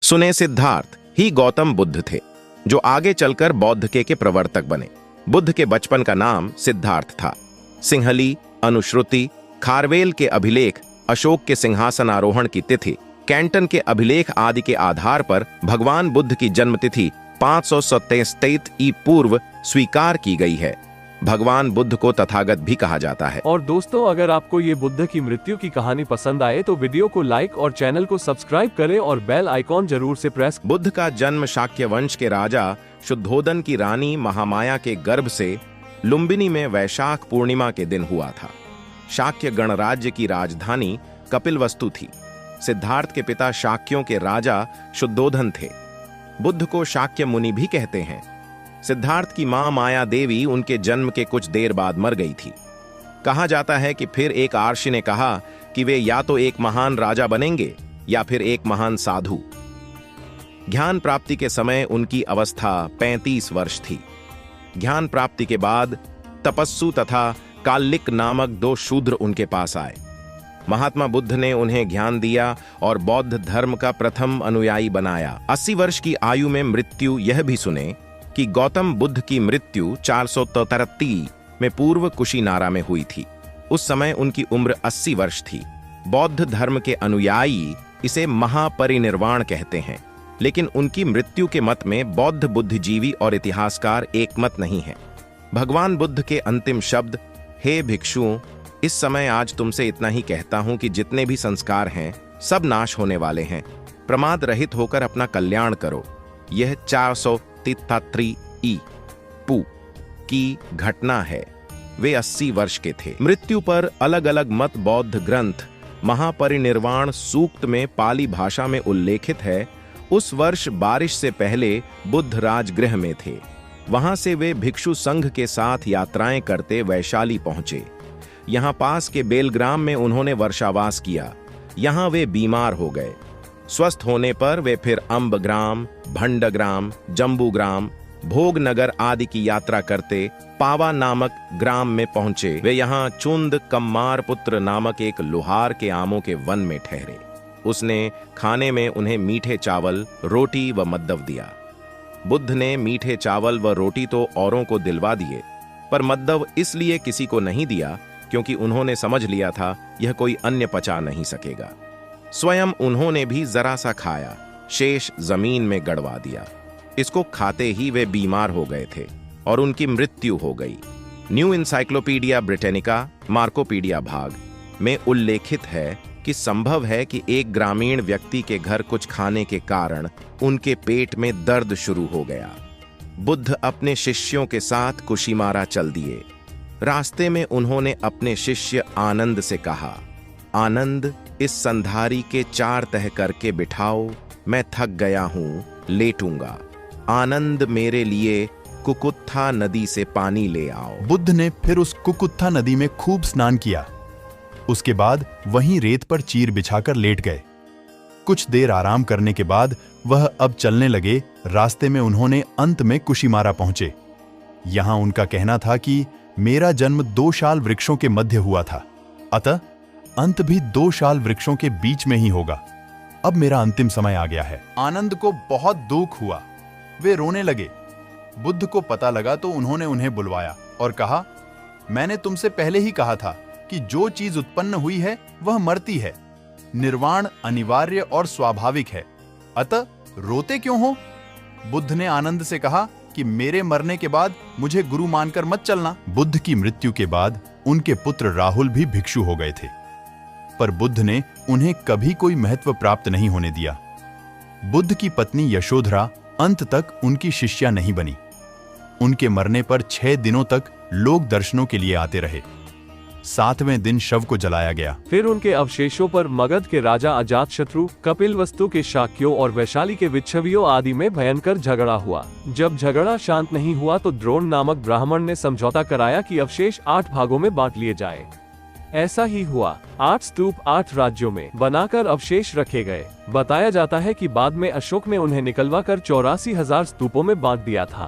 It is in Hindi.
सुने सिद्धार्थ ही गौतम बुद्ध थे, जो आगे चलकर बौद्ध के प्रवर्तक बने। बुद्ध के बचपन का नाम सिद्धार्थ था। सिंहली, अनुश्रुति, खारवेल के अभिलेख, अशोक के सिंहासन आरोहण की तिथि, कैंटन के अभिलेख आदि के आधार पर भगवान बुद्ध की जन्मतिथि 527 ई पूर्व स्वीकार की गई है। भगवान बुद्ध को तथागत भी कहा जाता है। और दोस्तों, अगर आपको ये बुद्ध की मृत्यु की कहानी पसंद आए तो वीडियो को लाइक और चैनल को सब्सक्राइब करें और बेल आइकॉन जरूर से प्रेस। बुद्ध का जन्म शाक्य वंश के राजा शुद्धोदन की रानी महामाया के गर्भ से लुम्बिनी में वैशाख पूर्णिमा के दिन हुआ था। शाक्य गणराज्य की राजधानी कपिलवस्तु थी। सिद्धार्थ के पिता शाक्यों के राजा शुद्धोधन थे। बुद्ध को शाक्य मुनि भी कहते हैं। सिद्धार्थ की मां माया देवी उनके जन्म के कुछ देर बाद मर गई थी। कहा जाता है कि फिर एक आर्षि ने कहा कि वे या तो एक महान राजा बनेंगे या फिर एक महान साधु। ज्ञान प्राप्ति के समय उनकी अवस्था 35 वर्ष थी। ज्ञान प्राप्ति के बाद तपस्सु तथा कालिक नामक 2 शूद्र उनके पास आए। महात्मा बुद्ध ने उन्हें ज्ञान दिया और बौद्ध धर्म का प्रथम अनुयायी बनाया। 80 वर्ष की आयु में मृत्यु। यह भी सुने कि गौतम बुद्ध की मृत्यु 433 में पूर्व कुशीनारा में हुई थी। उस समय उनकी उम्र 80 वर्ष थी। बौद्ध धर्म के अनुयायी इसे महापरिनिर्वाण कहते हैं, लेकिन उनकी मृत्यु के मत में बौद्ध बुद्धिजीवी और इतिहासकार एक मत नहीं है। भगवान बुद्ध के अंतिम शब्द, हे भिक्षुओं, इस समय आज तुमसे इतना ही कहता हूं कि जितने भी संस्कार हैं सब नाश होने वाले हैं। प्रमाद रहित होकर अपना कल्याण करो। यह 433 ई पू की घटना है। वे 80 वर्ष के थे। मृत्यु पर अलग अलग मत। बौद्ध ग्रंथ महापरिनिर्वाण सूक्त में पाली भाषा में उल्लेखित है। उस वर्ष बारिश से पहले बुद्ध राजगृह में थे। वहां से वे भिक्षु संघ के साथ यात्राएं करते वैशाली पहुंचे। यहां पास के बेलग्राम में उन्होंने वर्षावास किया। यहां वे बीमार हो गए। स्वस्थ होने पर वे फिर अम्बग्राम, भंडग्राम, जम्बूग्राम, भोगनगर आदि की यात्रा करते पावा नामक ग्राम में पहुंचे। वे यहां चुंद कम्मार पुत्र नामक एक लुहार के आमों के वन में ठहरे। उसने खाने में उन्हें मीठे चावल, रोटी व मद्दव दिया। बुद्ध ने मीठे चावल व रोटी तो औरों को दिलवा दिए, पर मद्दव इसलिए किसी को नहीं दिया क्योंकि उन्होंने समझ लिया था यह कोई अन्य पचा नहीं सकेगा। स्वयं उन्होंने भी जरा सा खाया, शेष जमीन में गड़वा दिया। इसको खाते ही वे बीमार हो गए थे और उनकी मृत्यु हो गई। न्यू इंसाइक्लोपीडिया ब्रिटेनिका मार्कोपीडिया भाग में उल्लेखित है कि संभव है कि एक ग्रामीण व्यक्ति के घर कुछ खाने के कारण उनके पेट में दर्द शुरू हो गया। बुद्ध अपने शिष्यों के साथ कुशीमारा चल दिए। रास्ते में उन्होंने अपने शिष्य आनंद से कहा, आनंद, इस संधारी के 4 तह करके बिठाओ, मैं थक गया हूं, लेटूंगा। आनंद, मेरे लिए कुकुत्था नदी से पानी ले आओ। बुद्ध ने फिर उस कुकुत्था नदी में खूब स्नान किया। उसके बाद वहीं रेत पर चीर बिछाकर लेट गए। कुछ देर आराम करने के बाद वह अब चलने लगे। रास्ते में उन्होंने अंत में कुशीमारा पहुंचे। यहां उनका कहना था कि मेरा जन्म 2 शाल वृक्षों के मध्य हुआ था, अतः अंत भी 2 शाल वृक्षों के बीच में ही होगा। अब मेरा अंतिम समय आ गया है। आनंद को बहुत दुख हुआ। वे रोने लगे। बुद्ध को पता लगा तो उन्होंने उन्हें बुलवाया और कहा, मैंने तुमसे पहले ही कहा था कि जो चीज उत्पन्न हुई है वह मरती है। निर्वाण अनिवार्य और स्वाभाविक है, अतः रोते क्यों हो? बुद्ध ने आनंद से कहा कि मेरे मरने के बाद मुझे गुरु मानकर मत चलना। बुद्ध की मृत्यु के बाद उनके पुत्र राहुल भी भिक्षु हो गए थे, पर बुद्ध ने उन्हें कभी कोई महत्व प्राप्त नहीं होने दिया। बुद्ध की पत्नी यशोधरा अंत तक उनकी शिष्या नहीं बनी। उनके मरने पर 6 दिनों तक लोग दर्शनों के लिए आते रहे। 7वें दिन शव को जलाया गया। फिर उनके अवशेषों पर मगध के राजा अजातशत्रु, कपिलवस्तु के शाक्यों और वैशाली के विच्छवियों आदि में भयंकर झगड़ा हुआ। जब झगड़ा शांत नहीं हुआ तो द्रोण नामक ब्राह्मण ने समझौता कराया कि अवशेष 8 भागों में बांट लिए जाए। ऐसा ही हुआ। 8 स्तूप 8 राज्यों में बनाकर अवशेष रखे गए। बताया जाता है कि बाद में अशोक ने उन्हें निकलवा कर 84,000 स्तूपों में बांट दिया था।